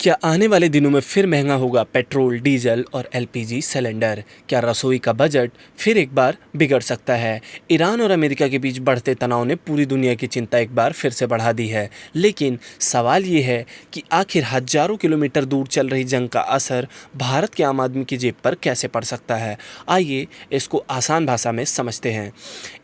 क्या आने वाले दिनों में फिर महंगा होगा पेट्रोल, डीजल और एलपीजी सिलेंडर? क्या रसोई का बजट फिर एक बार बिगड़ सकता है? ईरान और अमेरिका के बीच बढ़ते तनाव ने पूरी दुनिया की चिंता एक बार फिर से बढ़ा दी है। लेकिन सवाल ये है कि आखिर हजारों किलोमीटर दूर चल रही जंग का असर भारत के आम आदमी की जेब पर कैसे पड़ सकता है? आइए इसको आसान भाषा में समझते हैं।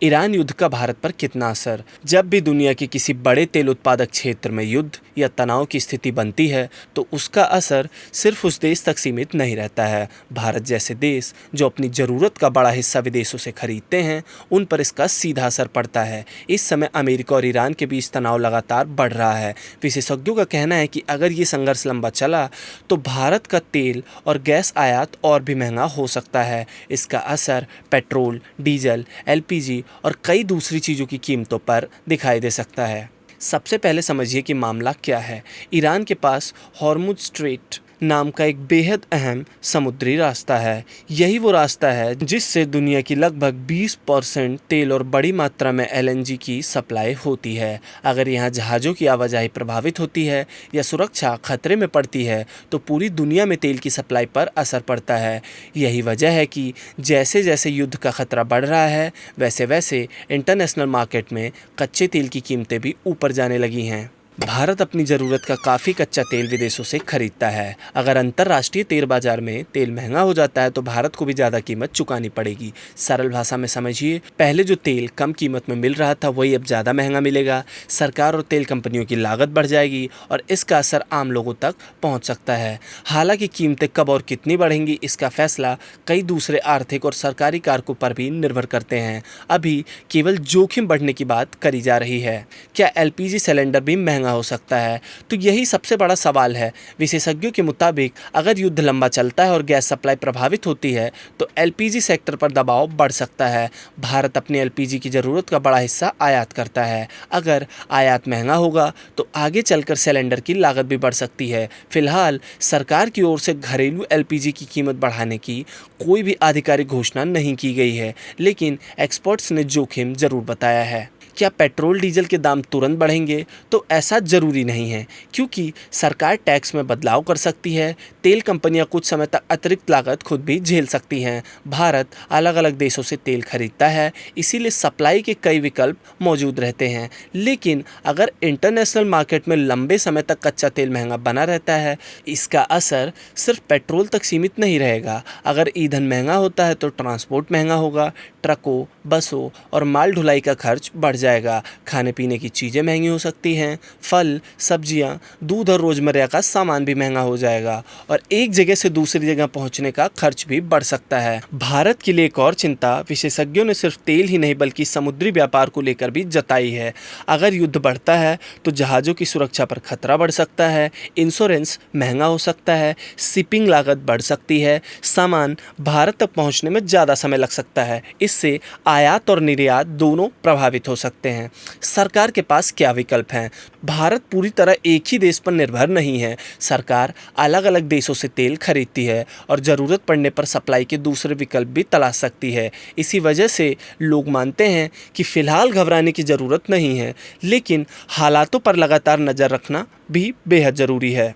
ईरान युद्ध का भारत पर कितना असर? जब भी दुनिया के किसी बड़े तेल उत्पादक क्षेत्र में युद्ध या तनाव की स्थिति बनती है तो उसका असर सिर्फ उस देश तक सीमित नहीं रहता है। भारत जैसे देश जो अपनी ज़रूरत का बड़ा हिस्सा विदेशों से खरीदते हैं, उन पर इसका सीधा असर पड़ता है। इस समय अमेरिका और ईरान के बीच तनाव लगातार बढ़ रहा है। विशेषज्ञों का कहना है कि अगर ये संघर्ष लंबा चला तो भारत का तेल और गैस आयात और भी महंगा हो सकता है। इसका असर पेट्रोल, डीजल, एलपीजी और कई दूसरी चीज़ों की कीमतों पर दिखाई दे सकता है। सबसे पहले समझिए कि मामला क्या है। ईरान के पास हॉर्मुज़ स्ट्रेट नाम का एक बेहद अहम समुद्री रास्ता है। यही वो रास्ता है जिससे दुनिया की लगभग 20% तेल और बड़ी मात्रा में एलएनजी की सप्लाई होती है। अगर यहाँ जहाज़ों की आवाजाही प्रभावित होती है या सुरक्षा खतरे में पड़ती है तो पूरी दुनिया में तेल की सप्लाई पर असर पड़ता है। यही वजह है कि जैसे जैसे युद्ध का खतरा बढ़ रहा है वैसे वैसे इंटरनेशनल मार्केट में कच्चे तेल की कीमतें भी ऊपर जाने लगी हैं। भारत अपनी ज़रूरत का काफ़ी कच्चा तेल विदेशों से खरीदता है। अगर अंतर्राष्ट्रीय तेल बाजार में तेल महंगा हो जाता है तो भारत को भी ज़्यादा कीमत चुकानी पड़ेगी। सरल भाषा में समझिए, पहले जो तेल कम कीमत में मिल रहा था वही अब ज़्यादा महंगा मिलेगा। सरकार और तेल कंपनियों की लागत बढ़ जाएगी और इसका असर आम लोगों तक पहुँच सकता है। हालांकि कीमतें कब और कितनी बढ़ेंगी इसका फैसला कई दूसरे आर्थिक और सरकारी कारकों पर भी निर्भर करते हैं। अभी केवल जोखिम बढ़ने की बात करी जा रही है। क्या एलपीजी सिलेंडर भी महंगा हो सकता है? तो यही सबसे बड़ा सवाल है। विशेषज्ञों के मुताबिक अगर युद्ध लंबा चलता है और गैस सप्लाई प्रभावित होती है तो एलपीजी सेक्टर पर दबाव बढ़ सकता है। भारत अपनी एलपीजी की ज़रूरत का बड़ा हिस्सा आयात करता है। अगर आयात महंगा होगा तो आगे चलकर सिलेंडर की लागत भी बढ़ सकती है। फिलहाल सरकार की ओर से घरेलू एलपीजी की कीमत बढ़ाने की कोई भी आधिकारिक घोषणा नहीं की गई है, लेकिन एक्सपर्ट्स ने जोखिम ज़रूर बताया है। क्या पेट्रोल डीजल के दाम तुरंत बढ़ेंगे? तो ऐसा ज़रूरी नहीं है, क्योंकि सरकार टैक्स में बदलाव कर सकती है। तेल कंपनियां कुछ समय तक अतिरिक्त लागत खुद भी झेल सकती हैं। भारत अलग अलग देशों से तेल खरीदता है, इसीलिए सप्लाई के कई विकल्प मौजूद रहते हैं। लेकिन अगर इंटरनेशनल मार्केट में लंबे समय तक कच्चा तेल महंगा बना रहता है, इसका असर सिर्फ पेट्रोल तक सीमित नहीं रहेगा। अगर ईंधन महंगा होता है तो ट्रांसपोर्ट महंगा होगा। ट्रकों, बसों और माल ढुलाई का खर्च बढ़ जाएगा। खाने पीने की चीज़ें महंगी हो सकती हैं। फल, सब्जियां, दूध और रोज़मर्रा का सामान भी महंगा हो जाएगा और एक जगह से दूसरी जगह पहुंचने का खर्च भी बढ़ सकता है। भारत के लिए एक और चिंता विशेषज्ञों ने सिर्फ तेल ही नहीं बल्कि समुद्री व्यापार को लेकर भी जताई है। अगर युद्ध बढ़ता है तो जहाज़ों की सुरक्षा पर खतरा बढ़ सकता है, इंश्योरेंस महंगा हो सकता है, शिपिंग लागत बढ़ सकती है, सामान भारत तक पहुँचने में ज़्यादा समय लग सकता है। इससे आयात और निर्यात दोनों प्रभावित हो सकते हैं। सरकार के पास क्या विकल्प हैं? भारत पूरी तरह एक ही देश पर निर्भर नहीं है। सरकार अलग अलग देशों से तेल खरीदती है और ज़रूरत पड़ने पर सप्लाई के दूसरे विकल्प भी तलाश सकती है। इसी वजह से लोग मानते हैं कि फ़िलहाल घबराने की ज़रूरत नहीं है, लेकिन हालातों पर लगातार नज़र रखना भी बेहद ज़रूरी है।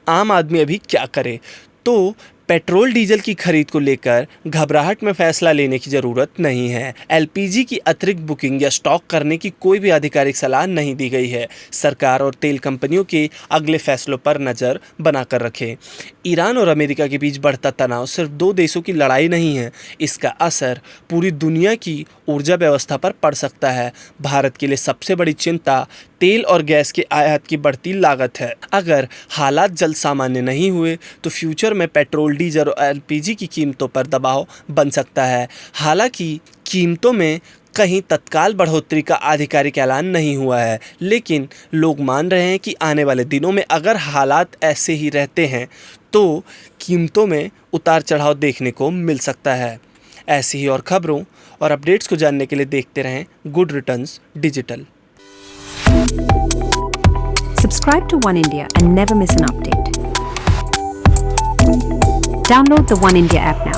आम आदमी अभी क्या करे? तो पेट्रोल डीजल की खरीद को लेकर घबराहट में फैसला लेने की ज़रूरत नहीं है। एलपीजी की अतिरिक्त बुकिंग या स्टॉक करने की कोई भी आधिकारिक सलाह नहीं दी गई है। सरकार और तेल कंपनियों के अगले फैसलों पर नज़र बनाकर रखें। ईरान और अमेरिका के बीच बढ़ता तनाव सिर्फ दो देशों की लड़ाई नहीं है, इसका असर पूरी दुनिया की ऊर्जा व्यवस्था पर पड़ सकता है। भारत के लिए सबसे बड़ी चिंता तेल और गैस के आयात की बढ़ती लागत है। अगर हालात जल्द सामान्य नहीं हुए तो फ्यूचर में पेट्रोल, डीजल और एलपीजी की कीमतों पर दबाव बन सकता है। हालांकि कीमतों में कहीं तत्काल बढ़ोतरी का आधिकारिक ऐलान नहीं हुआ है, लेकिन लोग मान रहे हैं कि आने वाले दिनों में अगर हालात ऐसे ही रहते हैं तो कीमतों में उतार चढ़ाव देखने को मिल सकता है। ऐसी ही और खबरों और अपडेट्स को जानने के लिए देखते रहें good returns digital. Subscribe to One India and never miss an update. Download the One India app now.